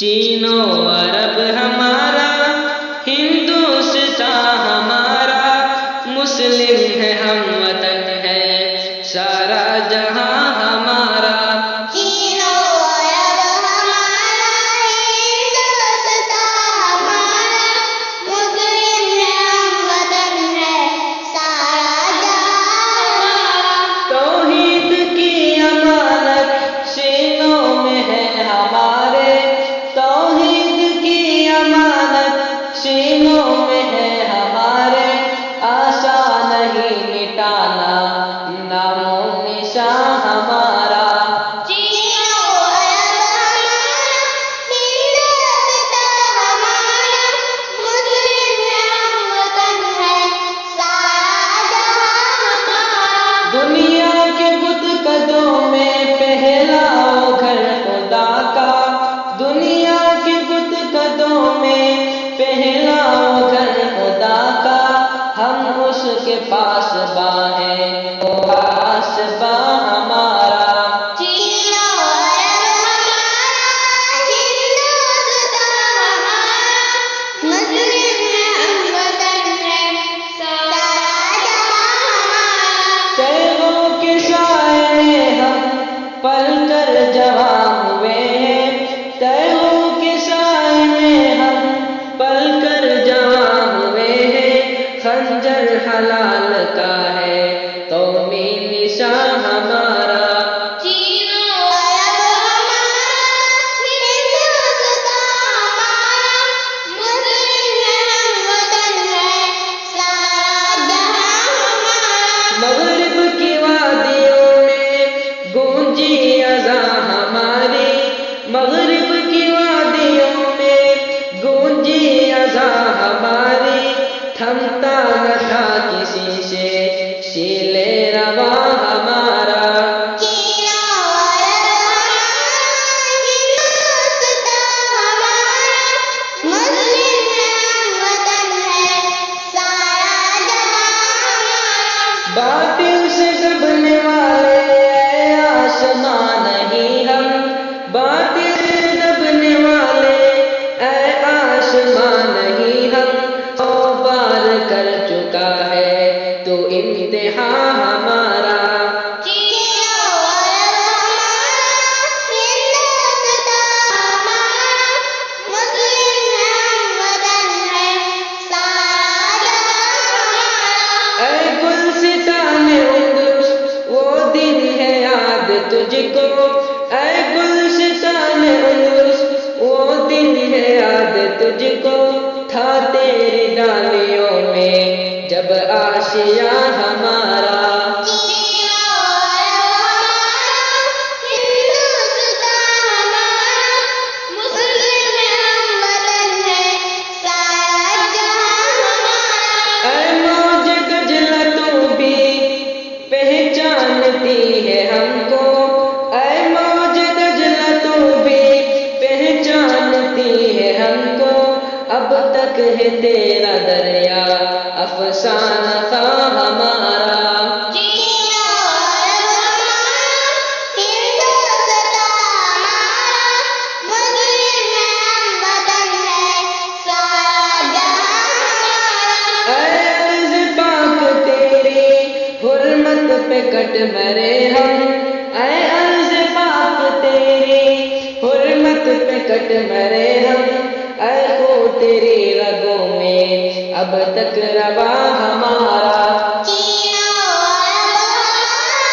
Chino अरब हमारा, हिंदुस्तान हमारा, मुस्लिम है हम वतन है सारा जहां हमारा। चीनो अरब हमारा, हिंदुस्तान हमारा, मुस्लिम है हम वतन है सारा जहां हमारा। तौहीद की अमानत सीनों में है हमारे, तौहीद की अमानत सीनों में है हमारे, आशा नहीं मिटाना नामो निशान हमारा। चीनो अरब हमारा, हिंदुस्तान हमारा, मुस्लिम है हम वतन है सारा जहां हमारा। दुनिया के बुत कदों में पहला घर खुदा का, दुनिया के बुत कदों में पहला घर खुदा का, हम उसके पास हैं वो पास हमारा। चीनो अरब हमारा, हिंदुस्तान हमारा, मुस्लिम है हम वतन है सारा जहां हमारा। कैदों के साए में हम पल कर जवान हुए हैं, कैदों के साए में हम पल कर जवान हुए हैं, खंजर हलाल का है तो निशान हमारा। चीनो अरब हमारा, हिंदुस्तान हमारा, मुस्लिम है हम वतन है सारा जहां हमारा। मगरिब की वादियों में गूंजी अज़ां हमारी, मगरिब की वादियों में गूंजी अज़ां हमारी, थमता न था किसी से शीले रवा हमारा। चीनो अरब हमारा, हिंदुस्तान हमारा, मुस्लिम है हम वतन है सारा जहां हमारा। बातिल से दबने वाले आसमां नहीं हम, बातिल से दबने वाले आसमां नहीं हम, 100 बार कर चुका है तो इम्तिहान हमारा। चीनो अरब हमारा, हिंदुस्तान हमारा, मुस्लिम है हम वतन है सारा जहां हमारा। ऐ गुलसिताने उर्दूस वो दिन है याद तुझको, ऐ गुलसिताने उर्दूस वो दिन है याद तुझको, था तेरी डालियों में जब आशिया हमारा। चीनो अरब हमारा, हिंदुस्तान हमारा, मुस्लिम है हम वतन है सारा जहां हमारा। ऐ मौज गजला तू भी पहचानती है हमको, ऐ मौज गजला तू भी पहचानती है हमको, अब तक है तेरा दरिया अफसाना था हमारा। चीनो अरब हमारा, हिंदुस्तान हमारा, मुस्लिम है हम वतन है सारा जहां हमारा। ऐ अर्ज़ पाक तेरी हुर्मत पे कट मरे हम, ऐ अर्ज़ पाक तेरी हुर्मत पे कट मरे हम, ऐ खो तेरी रगों में अब तक रवा हमारा। चीनो अरब हमारा,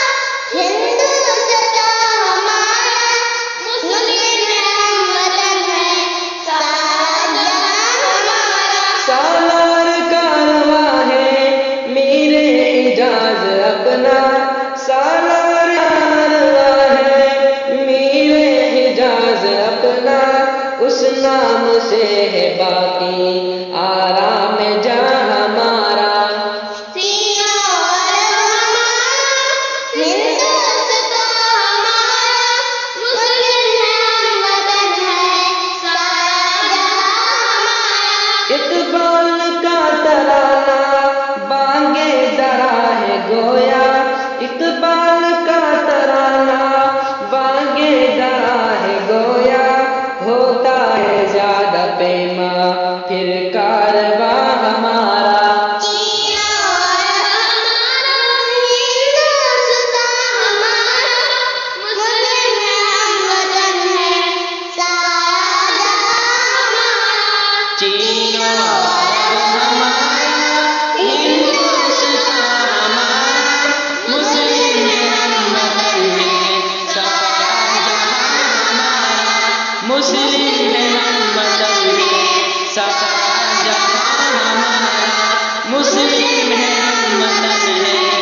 हिंदुस्तान हमारा, मुस्लिम है हम वतन है सारा जहां हमारा। सालार कारवा है मेरे इजाज अपना, सालार कारवा है मेरे इजाज अपना, उस नाम से है बाकी आराम जा हमारा। चीनो अरब हमारा, हिंदुस्तान हमारा, मुस्लिम है हम वतन है सारा जहां हमारा। इकबाल का तराना बांगे दरा है गोया, इकबाल का तराना बांगे दरा है गोया, होता है मुस्लिम है हम वतन है सारा जहां हमारा, मुस्लिम है हम वतन है